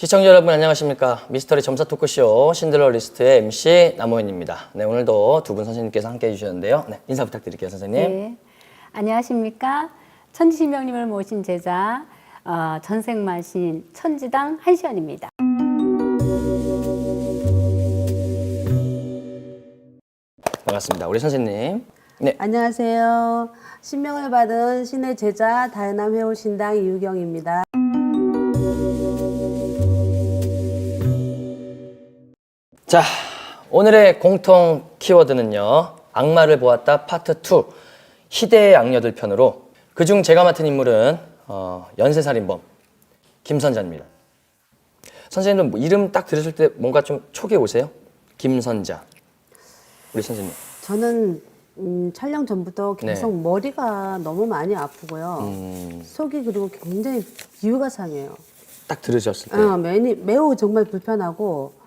시청자 여러분 안녕하십니까. 미스터리 점사 토크쇼 신들러 리스트의 MC 남호연입니다. 네, 오늘도 두 분 선생님께서 함께 해주셨는데요. 네, 인사 부탁드릴게요, 선생님. 네, 안녕하십니까. 천지신명님을 모신 제자 전생마신 천지당 한시연입니다. 반갑습니다. 우리 선생님. 네, 안녕하세요. 신명을 받은 신의 제자 다현암 회오신당 이유경입니다. 자, 오늘의 공통 키워드는요. 악마를 보았다 파트 2 희대의 악녀들 편으로 그중 제가 맡은 인물은 연쇄살인범 김선자입니다. 선생님은 뭐 이름 딱 들으실 때 뭔가 좀 촉이 오세요? 김선자. 우리 선생님. 저는 촬영 전부터 계속 네. 머리가 너무 많이 아프고요. 속이 그리고 굉장히 기우가 상해요. 딱 들으셨을 때. 매우 정말 불편하고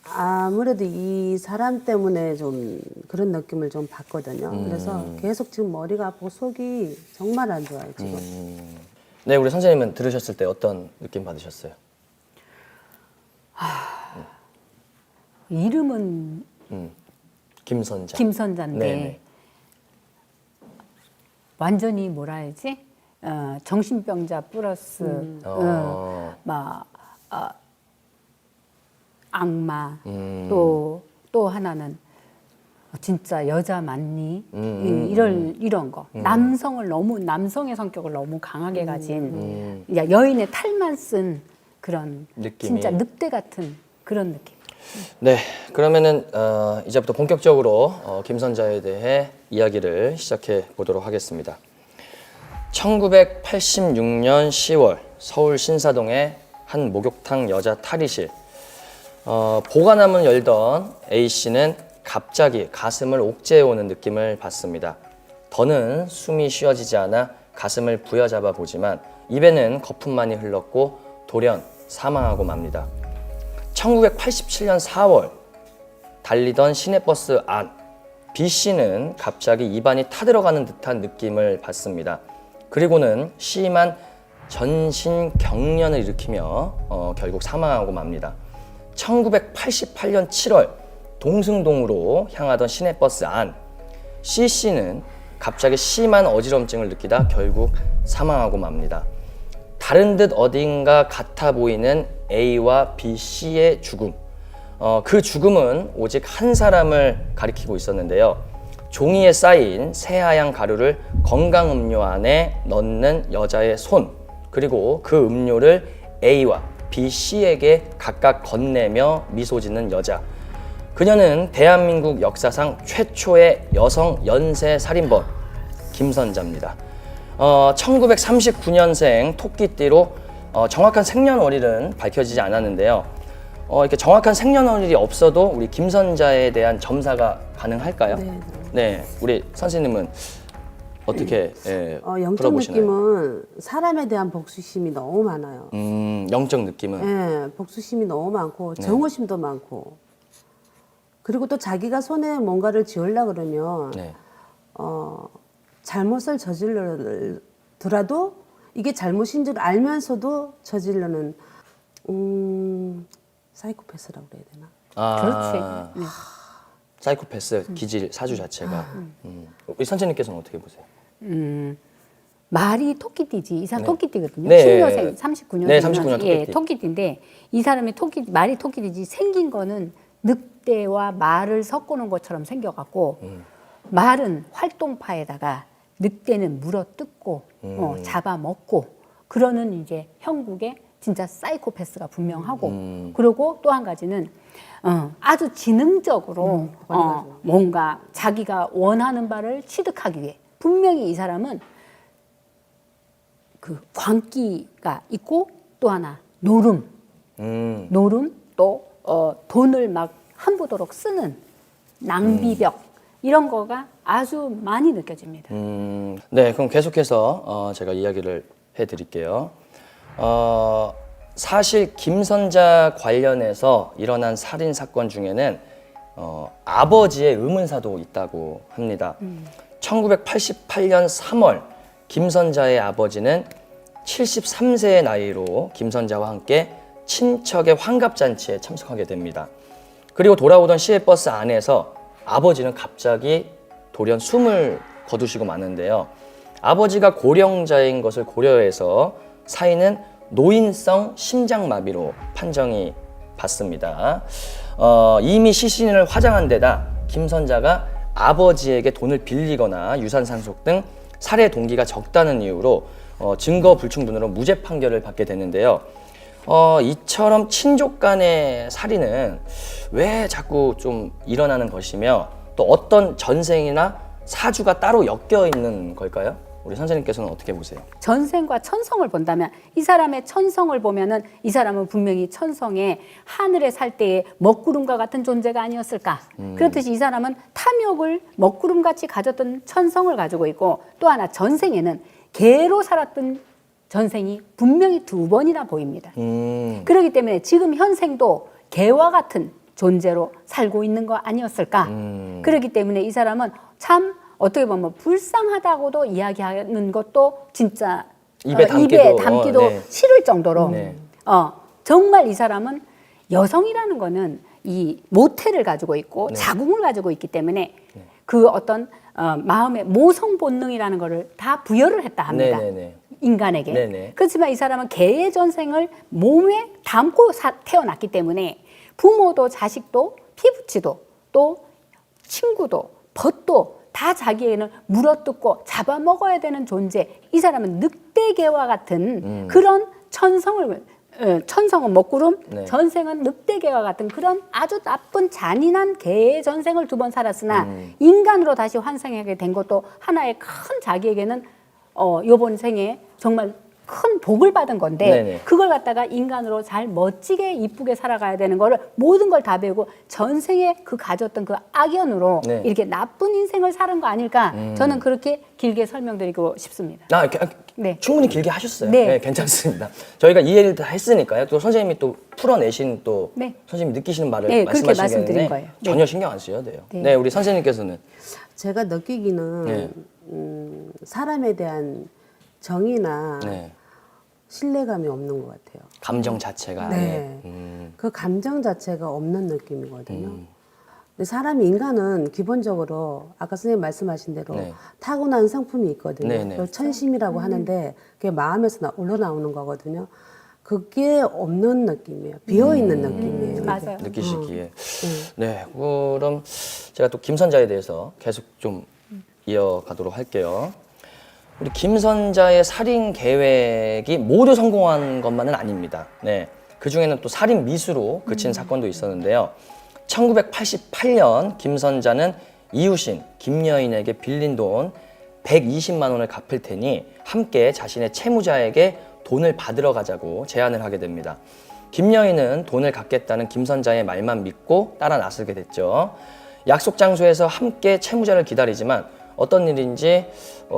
아무래도 이 사람 때문에 좀 그런 느낌을 좀 받거든요. 그래서 계속 지금 머리가 아프고 속이 정말 안 좋아요, 지금. 네, 우리 선생님은 들으셨을 때 어떤 느낌 받으셨어요? 이름은 김선자. 김선자인데 네네. 완전히 뭐라 해야지? 정신병자 플러스 악마 또 하나는 진짜 여자 맞니? 이런 거. 남성의 성격을 너무 강하게 가진 여인의 탈만 쓴 그런 느낌이. 진짜 늑대 같은 그런 느낌. 네, 그러면은 이제부터 본격적으로 김선자에 대해 이야기를 시작해 보도록 하겠습니다. 1986년 10월 서울 신사동의 한 목욕탕 여자 탈의실. 보관함을 열던 A씨는 갑자기 가슴을 옥죄어오는 느낌을 받습니다. 더는 숨이 쉬어지지 않아 가슴을 부여잡아 보지만 입에는 거품만이 흘렀고 돌연 사망하고 맙니다. 1987년 4월 달리던 시내버스 안 B씨는 갑자기 입안이 타들어가는 듯한 느낌을 받습니다. 그리고는 심한 전신경련을 일으키며 결국 사망하고 맙니다. 1988년 7월 동승동으로 향하던 시내버스 안 C씨는 갑자기 심한 어지럼증을 느끼다 결국 사망하고 맙니다. 다른 듯 어딘가 같아 보이는 A와 B씨의 죽음. 그 죽음은 오직 한 사람을 가리키고 있었는데요. 종이에 쌓인 새하얀 가루를 건강음료 안에 넣는 여자의 손, 그리고 그 음료를 A와 B씨에게 각각 건네며 미소 짓는 여자. 그녀는 대한민국 역사상 최초의 여성 연쇄 살인범 김선자입니다. 1939년생 토끼띠로 정확한 생년월일은 밝혀지지 않았는데요. 이렇게 정확한 생년월일이 없어도 우리 김선자에 대한 점사가 가능할까요? 네, 우리 선생님은 어떻게 영적 풀어보시나요? 느낌은 사람에 대한 복수심이 너무 많아요. 영적 느낌은 복수심이 너무 많고 정오심도 많고 그리고 또 자기가 손에 뭔가를 지으려고 그러면 네. 잘못을 저질러더라도 이게 잘못인 줄 알면서도 저지르는 사이코패스라고 그래야 되나? 그렇지. 네. 사이코패스 기질 사주 자체가. 우리 선생님께서는 어떻게 보세요? 말이 토끼띠지. 이 사람 토끼띠거든요. 네. 신여생 39년생. 네, 39년 토끼띠. 토끼띠인데 이 사람이 말이 토끼띠지 생긴 거는 늑대와 말을 섞어놓은 것처럼 생겨갖고 말은 활동파에다가 늑대는 물어뜯고 잡아먹고 그러는 이제 형국의 진짜 사이코패스가 분명하고 그리고 또 한 가지는 아주 지능적으로 뭔가 자기가 원하는 바를 취득하기 위해 분명히 이 사람은 그 광기가 있고 또 하나 노름 또 돈을 막 한보도록 쓰는 낭비벽 이런 거가 아주 많이 느껴집니다. 네, 그럼 계속해서 제가 이야기를 해드릴게요. 사실 김선자 관련해서 일어난 살인 사건 중에는 아버지의 의문사도 있다고 합니다. 1988년 3월 김선자의 아버지는 73세의 나이로 김선자와 함께 친척의 환갑잔치에 참석하게 됩니다. 그리고 돌아오던 시외버스 안에서 아버지는 갑자기 돌연 숨을 거두시고 마는데요. 아버지가 고령자인 것을 고려해서 사인은 노인성 심장마비로 판정이 받습니다. 이미 시신을 화장한 데다 김선자가 아버지에게 돈을 빌리거나 유산 상속 등 살해 동기가 적다는 이유로 증거 불충분으로 무죄 판결을 받게 되는데요. 이처럼 친족 간의 살인은 왜 자꾸 좀 일어나는 것이며 또 어떤 전생이나 사주가 따로 엮여 있는 걸까요? 우리 선생님께서는 어떻게 보세요? 전생과 천성을 본다면 이 사람의 천성을 보면은 이 사람은 분명히 천성에 하늘에 살 때의 먹구름과 같은 존재가 아니었을까. 그렇듯이 이 사람은 탐욕을 먹구름같이 가졌던 천성을 가지고 있고 또 하나 전생에는 개로 살았던 전생이 분명히 2번이나 보입니다. 그렇기 때문에 지금 현생도 개와 같은 존재로 살고 있는 거 아니었을까. 그렇기 때문에 이 사람은 참 어떻게 보면 불쌍하다고도 이야기하는 것도 진짜 입에 담기도 네. 싫을 정도로 네. 정말 이 사람은 여성이라는 거는 이 모태를 가지고 있고 네. 자궁을 가지고 있기 때문에 그 어떤 마음의 모성 본능이라는 거를 다 부여를 했다 합니다. 네네네. 인간에게. 네네. 그렇지만 이 사람은 개의 전생을 몸에 담고 태어났기 때문에 부모도 자식도 피부치도 또 친구도 벗도 다 자기에는 물어뜯고 잡아먹어야 되는 존재. 이 사람은 늑대개와 같은 그런 천성은 먹구름, 네. 전생은 늑대개와 같은 그런 아주 나쁜 잔인한 개의 전생을 2번 살았으나 인간으로 다시 환생하게 된 것도 하나의 큰 자기에게는 요번 생에 정말 큰 복을 받은 건데 네네. 그걸 갖다가 인간으로 잘 멋지게 이쁘게 살아가야 되는 거를 모든 걸 다 배우고 전생에 그 가졌던 그 악연으로 네. 이렇게 나쁜 인생을 사는 거 아닐까 저는 그렇게 길게 설명드리고 싶습니다. 네. 충분히 길게 하셨어요. 네. 네, 괜찮습니다. 저희가 이해를 다 했으니까요. 또 선생님이 또 풀어내신 또 네. 선생님이 느끼시는 말을 네, 그렇게 말씀하신 말씀드린 게 거예요. 네. 전혀 신경 안 쓰셔도 돼요. 네. 네, 우리 선생님께서는 제가 느끼기는 네. 사람에 대한 정의나 네. 신뢰감이 없는 것 같아요. 감정 자체가 네. 그 감정 자체가 없는 느낌이거든요. 근데 사람이 인간은 기본적으로 아까 선생님 말씀하신 대로 네. 타고난 성품이 있거든요. 네, 네. 그걸 천심이라고 하는데 그게 마음에서 우러나오는 거거든요. 그게 없는 느낌이에요. 비어있는 느낌이에요. 맞아요. 느끼시기에. 네, 그럼 제가 또 김선자에 대해서 계속 좀 이어가도록 할게요. 우리 김선자의 살인 계획이 모두 성공한 것만은 아닙니다. 네, 그 중에는 또 살인 미수로 그친 사건도 있었는데요. 1988년 김선자는 이웃인 김여인에게 빌린 돈 120만 원을 갚을 테니 함께 자신의 채무자에게 돈을 받으러 가자고 제안을 하게 됩니다. 김여인은 돈을 갚겠다는 김선자의 말만 믿고 따라 나서게 됐죠. 약속 장소에서 함께 채무자를 기다리지만 어떤 일인지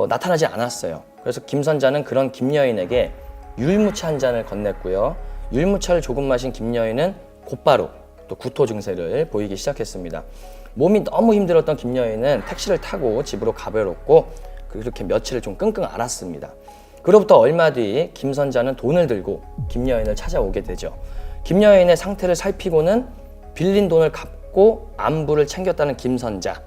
나타나지 않았어요. 그래서 김선자는 그런 김여인에게 율무차 한 잔을 건넸고요. 율무차를 조금 마신 김여인은 곧바로 또 구토 증세를 보이기 시작했습니다. 몸이 너무 힘들었던 김여인은 택시를 타고 집으로 가버렸고 그렇게 며칠을 좀 끙끙 앓았습니다. 그로부터 얼마 뒤 김선자는 돈을 들고 김여인을 찾아오게 되죠. 김여인의 상태를 살피고는 빌린 돈을 갚고 안부를 챙겼다는 김선자.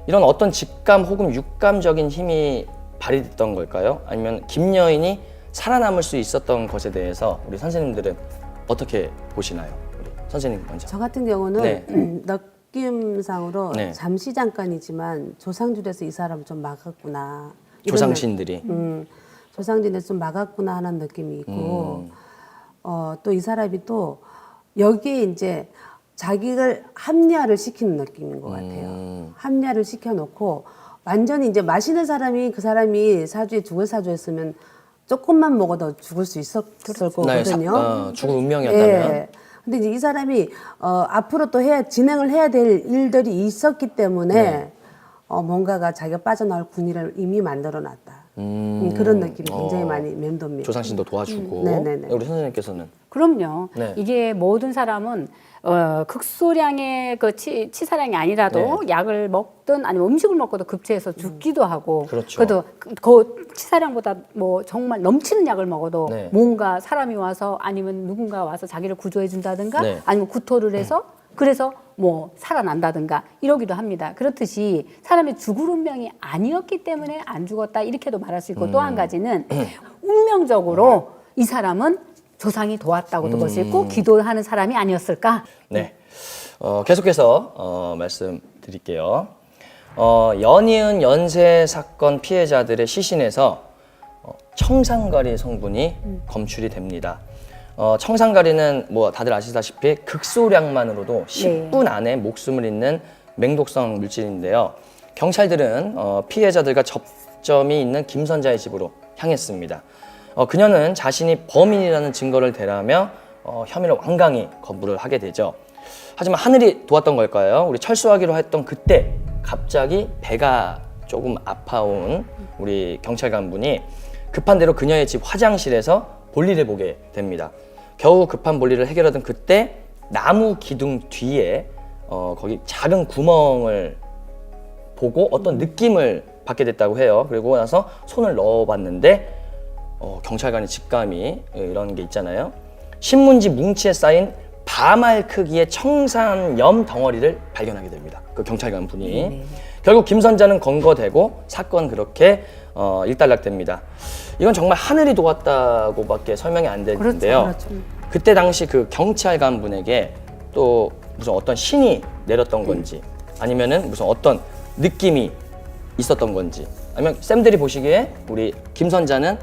이런 어떤 직감 혹은 육감적인 힘이 발휘됐던 걸까요? 아니면 김여인이 살아남을 수 있었던 것에 대해서 우리 선생님들은 어떻게 보시나요? 우리 선생님 먼저. 저 같은 경우는 네. 느낌상으로 네. 잠시 잠깐이지만 조상줄에서 이 사람을 좀 막았구나. 이런 조상신들이. 조상진에서 좀 막았구나 하는 느낌이 있고 또 이 사람이 또 여기에 이제 자기를 합리화를 시키는 느낌인 것 같아요. 합리화를 시켜놓고 완전히 이제 마시는 사람이 그 사람이 사주에 죽을 사주였으면 조금만 먹어도 죽을 수 있었을 거거든요. 죽을 운명이었다면. 예. 근데 이제 이 사람이 앞으로 또 진행을 해야 될 일들이 있었기 때문에 네. 뭔가가 자기가 빠져나올 군의를 이미 만들어놨다. 그런 느낌이 굉장히 많이 맴돕니다. 조상신도 도와주고. 네네네. 우리 선생님께서는 그럼요. 네. 이게 모든 사람은 극소량의 그 치사량이 아니라도 약을 먹든 아니면 음식을 먹고도 급체해서 죽기도 하고 그렇죠. 그래도 그 치사량보다 뭐 정말 넘치는 약을 먹어도 뭔가 사람이 와서 아니면 누군가 와서 자기를 구조해 준다든가 아니면 구토를 해서 그래서 뭐 살아난다든가 이러기도 합니다. 그렇듯이 사람이 죽을 운명이 아니었기 때문에 안 죽었다 이렇게도 말할 수 있고 또 한 가지는 운명적으로 이 사람은 조상이 도왔다고도 볼 수 있고 기도하는 사람이 아니었을까? 네. 계속해서 말씀드릴게요. 연이은 연쇄 사건 피해자들의 시신에서 청산가리 성분이 검출이 됩니다. 청산가리는 뭐 다들 아시다시피 극소량만으로도 10분 안에 목숨을 잃는 맹독성 물질인데요. 경찰들은 피해자들과 접점이 있는 김선자의 집으로 향했습니다. 그녀는 자신이 범인이라는 증거를 대라며 혐의를 완강히 거부를 하게 되죠. 하지만 하늘이 도왔던 걸까요? 우리 철수하기로 했던 그때 갑자기 배가 조금 아파온 우리 경찰 간분이 급한 대로 그녀의 집 화장실에서 볼일을 보게 됩니다. 겨우 급한 볼일을 해결하던 그때 나무 기둥 뒤에 거기 작은 구멍을 보고 어떤 느낌을 받게 됐다고 해요. 그리고 나서 손을 넣어봤는데 경찰관의 직감이 이런 게 있잖아요. 신문지 뭉치에 쌓인 바말 크기의 청산염 덩어리를 발견하게 됩니다. 그 경찰관 분이. 결국 김선자는 검거되고 사건 그렇게 일단락됩니다. 이건 정말 하늘이 도왔다고밖에 설명이 안 되는데요. 그렇죠. 그때 당시 그 경찰관 분에게 또 무슨 어떤 신이 내렸던 건지 아니면은 무슨 어떤 느낌이 있었던 건지 아니면 쌤들이 보시기에 우리 김선자는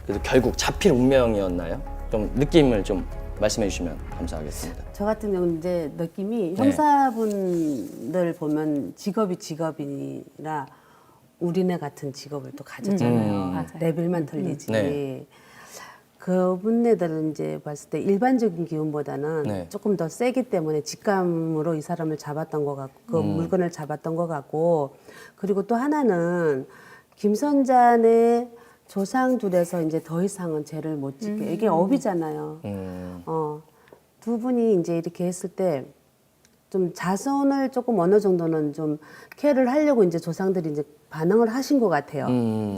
그래도 결국 잡힐 운명이었나요? 좀 느낌을 좀 말씀해 주시면 감사하겠습니다. 저 같은 경우는 이제 느낌이 네. 형사분들 보면 직업이라 우리네 같은 직업을 또 가졌잖아요. 레벨만 틀리지. 네. 그분네들은 이제 봤을 때 일반적인 기운보다는 네. 조금 더 세기 때문에 직감으로 이 사람을 잡았던 것 같고 그 물건을 잡았던 것 같고 그리고 또 하나는 김선잔의 조상들에서 이제 더 이상은 죄를 못 짓게 이게 업이잖아요. 두 분이 이제 이렇게 했을 때 좀 자손을 조금 어느 정도는 좀 케어를 하려고 이제 조상들이 이제 반응을 하신 것 같아요.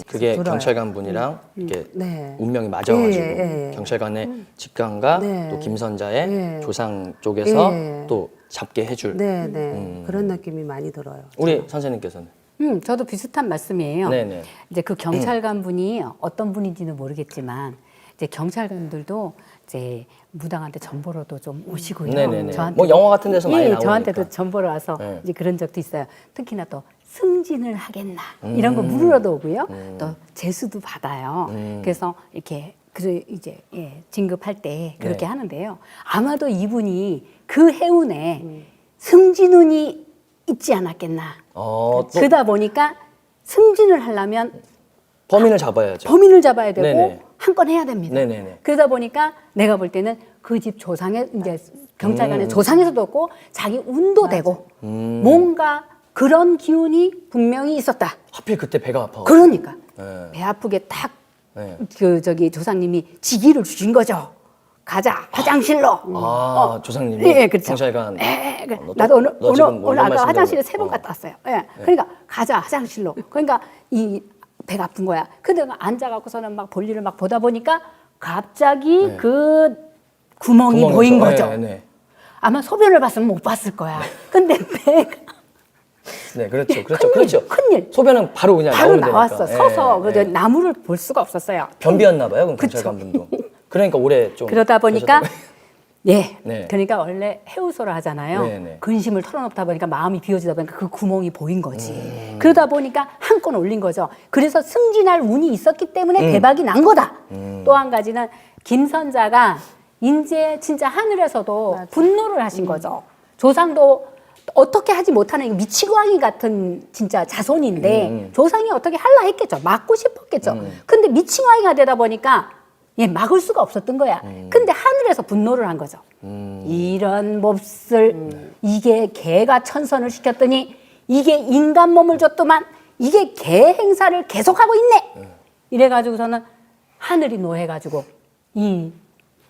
그게 들어요. 경찰관 분이랑 이렇게 네. 운명이 맞아가지고 예. 경찰관의 직감과 네. 또 김선자의 예. 조상 쪽에서 예. 또 잡게 해줄. 네. 그런 느낌이 많이 들어요. 우리 선생님께서는? 저도 비슷한 말씀이에요. 네네. 이제 그 경찰관 분이 어떤 분인지는 모르겠지만 이제 경찰관들도 이제 무당한테 전보러도 좀 오시고요. 네네네. 저한테도- 뭐 영화 같은 데서 많이 나오니까. 저한테도 전보러 와서 네. 이제 그런 적도 있어요. 특히나 또 승진을 하겠나 이런 거 물으러도 오고요. 또 재수도 받아요. 그래서 이렇게 이제 진급할 때 그렇게 네. 하는데요. 아마도 이분이 그 해운에 승진운이 있지 않았겠나. 또 그러다 보니까 승진을 하려면 범인을 잡아야죠. 범인을 잡아야 되고 네네. 한 건 해야 됩니다. 네네네. 그러다 보니까 내가 볼 때는 그 집 조상에 이제 경찰관의 조상에서도 없고 자기 운도 되고 뭔가 그런 기운이 분명히 있었다. 하필 그때 배가 아파. 그러니까 네. 배 아프게 딱 네. 조상님이 지기를 주신 거죠. 가자 화장실로. 조상님이 예, 그렇죠. 경찰관. 그래. 너 나도 오늘 너 지금 뭐 이런 아까 말씀 화장실에 드리고. 3번 갔다 왔어요. 예. 그러니까 가자 화장실로. 그러니까 이 배가 아픈 거야. 근데 앉아갖고서는 막 볼일을 막 보다 보니까 갑자기 네. 그 구멍이 보인 거죠. 네. 아마 소변을 봤으면 못 봤을 거야. 근데 배가 네, 그렇죠. 큰일. 소변은 바로 그냥 바로 나오면 나왔어. 되니까. 서서 예, 그저 예. 나무를 볼 수가 없었어요. 변비였나 봐요, 그럼 그쵸. 경찰관 분도. 그러니까 올해 좀 그러다 보니까 그러셨다고요? 예. 네. 그러니까 원래 해우소를 하잖아요. 네, 네. 근심을 털어놓다 보니까 마음이 비워지다 보니까 그 구멍이 보인 거지. 그러다 보니까 한 건 올린 거죠. 그래서 승진할 운이 있었기 때문에 대박이 난 거다. 또 한 가지는 김선자가 이제 진짜 하늘에서도 분노를 하신 거죠. 조상도 어떻게 하지 못하는 미치광이 같은 진짜 자손인데 조상이 어떻게 할라 했겠죠. 막고 싶었겠죠. 근데 미치광이가 되다 보니까 막을 수가 없었던 거야. 근데 하늘에서 분노를 한 거죠. 이런 몹쓸 이게 개가 천선을 시켰더니 이게 인간 몸을 줬더만 이게 개 행사를 계속하고 있네. 이래가지고서는 하늘이 노해가지고 이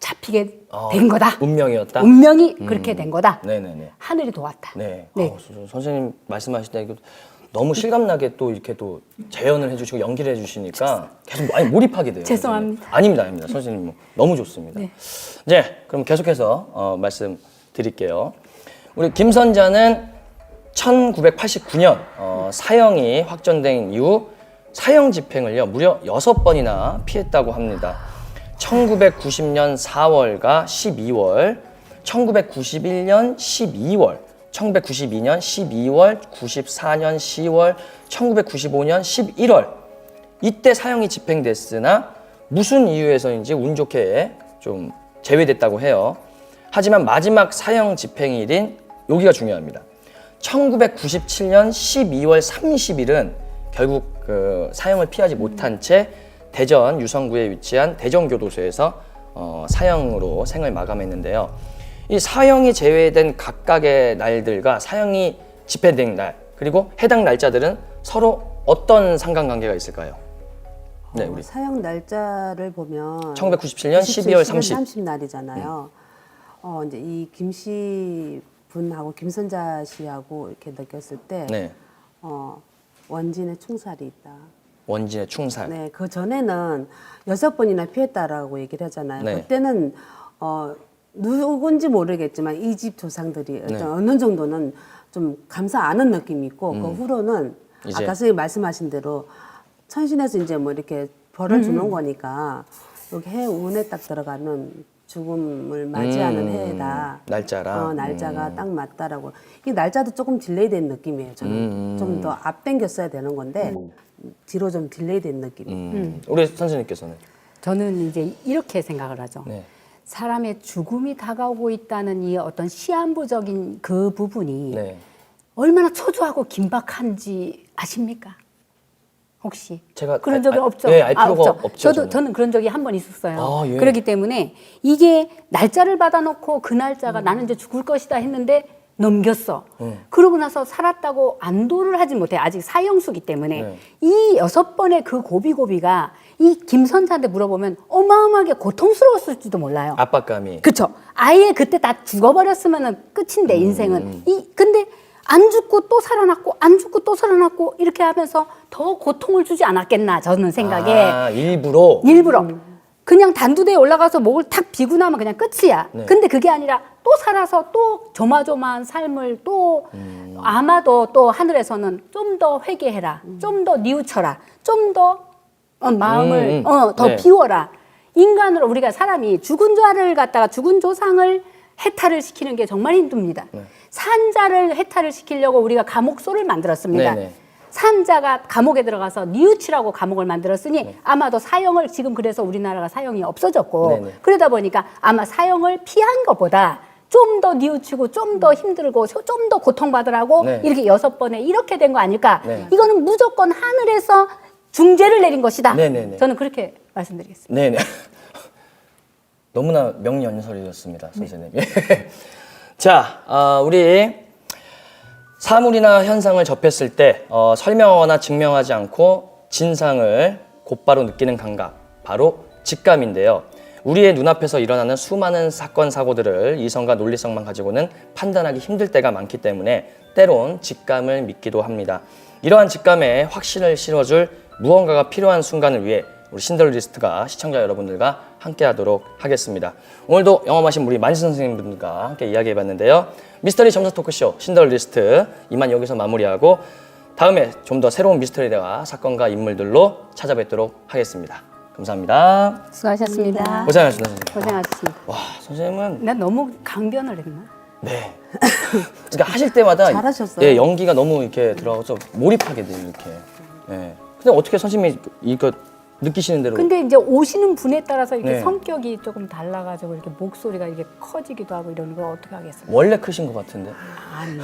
잡히게 된 거다. 운명이었다. 운명이 그렇게 된 거다. 네네네. 하늘이 도왔다. 네. 네. 선생님 말씀하실 때 이거 너무 실감나게 또 이렇게 또 재연을 해주시고 연기를 해주시니까 계속 많이 몰입하게 돼요. 죄송합니다. 선생님. 아닙니다, 아닙니다. 선생님 뭐 너무 좋습니다. 네. 네, 그럼 계속해서 말씀드릴게요. 우리 김선자는 1989년 사형이 확정된 이후 사형 집행을요 무려 6번이나 피했다고 합니다. 1990년 4월과 12월, 1991년 12월, 1992년 12월, 94년 10월, 1995년 11월 이때 사형이 집행됐으나 무슨 이유에서인지 운 좋게 좀 제외됐다고 해요. 하지만 마지막 사형 집행일인 여기가 중요합니다. 1997년 12월 30일은 결국 그 사형을 피하지 못한 채 대전 유성구에 위치한 대전교도소에서 사형으로 생을 마감했는데요. 이 사형이 제외된 각각의 날들과 사형이 집행된 날 그리고 해당 날짜들은 서로 어떤 상관관계가 있을까요? 네, 우리 사형 날짜를 보면 1997년 12월 30. 30날이잖아요. 이제 이 김씨 분하고 김선자 씨하고 이렇게 느꼈을 때 네, 원진의 충살이 있다. 원진의 충살. 네, 그 전에는 6번이나 피했다라고 얘기를 하잖아요. 네. 그때는 누군지 모르겠지만 이 집 조상들이 네. 어떤 어느 정도는 좀 감사 안 한 느낌이 있고 그 후로는 이제- 아까 선생님 말씀하신 대로 천신에서 이제 뭐 이렇게 벌을 주는 거니까 여기 해 운에 딱 들어가는 죽음을 맞이하는 해다. 날짜라. 날짜가 딱 맞다라고. 이 날짜도 조금 딜레이된 느낌이에요. 저는 좀 더 앞당겼어야 되는 건데 뒤로 좀 딜레이된 느낌. 우리 선생님께서는 저는 이제 이렇게 생각을 하죠. 네. 사람의 죽음이 다가오고 있다는 이 어떤 시한부적인 그 부분이 네. 얼마나 초조하고 긴박한지 아십니까? 혹시 제가 그런 적이 없죠? 알 필요가 없죠. 저는 그런 적이 한 번 있었어요. 아, 예. 그렇기 때문에 이게 날짜를 받아놓고 그 날짜가 나는 이제 죽을 것이다 했는데 넘겼어. 그러고 나서 살았다고 안도를 하지 못해. 아직 사형수기 때문에 네. 이 6번의 그 고비고비가 이 김선자한테 물어보면 어마어마하게 고통스러웠을지도 몰라요. 압박감이. 그쵸. 아예 그때 다 죽어버렸으면 끝인데 인생은. 근데 안 죽고 또 살아났고 안 죽고 또 살아났고 이렇게 하면서 더 고통을 주지 않았겠나 저는 생각에. 아, 일부러. 일부러 그냥 단두대에 올라가서 목을 탁 비고 나면 그냥 끝이야. 네. 근데 그게 아니라 또 살아서 또 조마조마한 삶을 또 아마도 또 하늘에서는 좀 더 회개해라. 좀 더 뉘우쳐라. 좀 더 마음을 더 네. 비워라. 인간으로 우리가 사람이 죽은 자를 갖다가 죽은 조상을 해탈을 시키는 게 정말 힘듭니다. 산자를 해탈을 시키려고 우리가 감옥소를 만들었습니다. 네네. 산자가 감옥에 들어가서 뉘우치라고 감옥을 만들었으니 아마도 사형을 지금 그래서 우리나라가 사형이 없어졌고 네네. 그러다 보니까 아마 사형을 피한 것보다 좀 더 뉘우치고 좀 더 힘들고 좀 더 고통받으라고 네. 이렇게 6번에 이렇게 된 거 아닐까. 네. 이거는 무조건 하늘에서 중재를 내린 것이다. 네네네. 저는 그렇게 말씀드리겠습니다. 네네. 너무나 명연설이었습니다, 선생님. 자, 우리 사물이나 현상을 접했을 때 설명하거나 증명하지 않고 진상을 곧바로 느끼는 감각, 바로 직감인데요. 우리의 눈앞에서 일어나는 수많은 사건, 사고들을 이성과 논리성만 가지고는 판단하기 힘들 때가 많기 때문에 때론 직감을 믿기도 합니다. 이러한 직감에 확신을 실어줄 무언가가 필요한 순간을 위해 우리 신들리스트가 시청자 여러분들과 함께 하도록 하겠습니다. 오늘도 영험하신 우리 만시 선생님들과 함께 이야기해봤는데요. 미스터리 점사 토크쇼 신들리스트 이만 여기서 마무리하고 다음에 좀 더 새로운 미스터리와 사건과 인물들로 찾아뵙도록 하겠습니다. 감사합니다. 수고하셨습니다. 고생하셨습니다, 선생님. 고생하셨습니다. 와, 선생님은 난 너무 강변을 했나? 네. 그러니까 하실 때마다 잘하셨어요. 예, 연기가 너무 이렇게 들어가서 몰입하게 돼요, 이렇게. 예. 근데 어떻게 선생님이 이거 느끼시는 대로 근데 이제 오시는 분에 따라서 이렇게 네. 성격이 조금 달라가지고 이렇게 목소리가 이게 커지기도 하고 이러는 걸 어떻게 하겠어요? 원래 크신 것 같은데. 아니.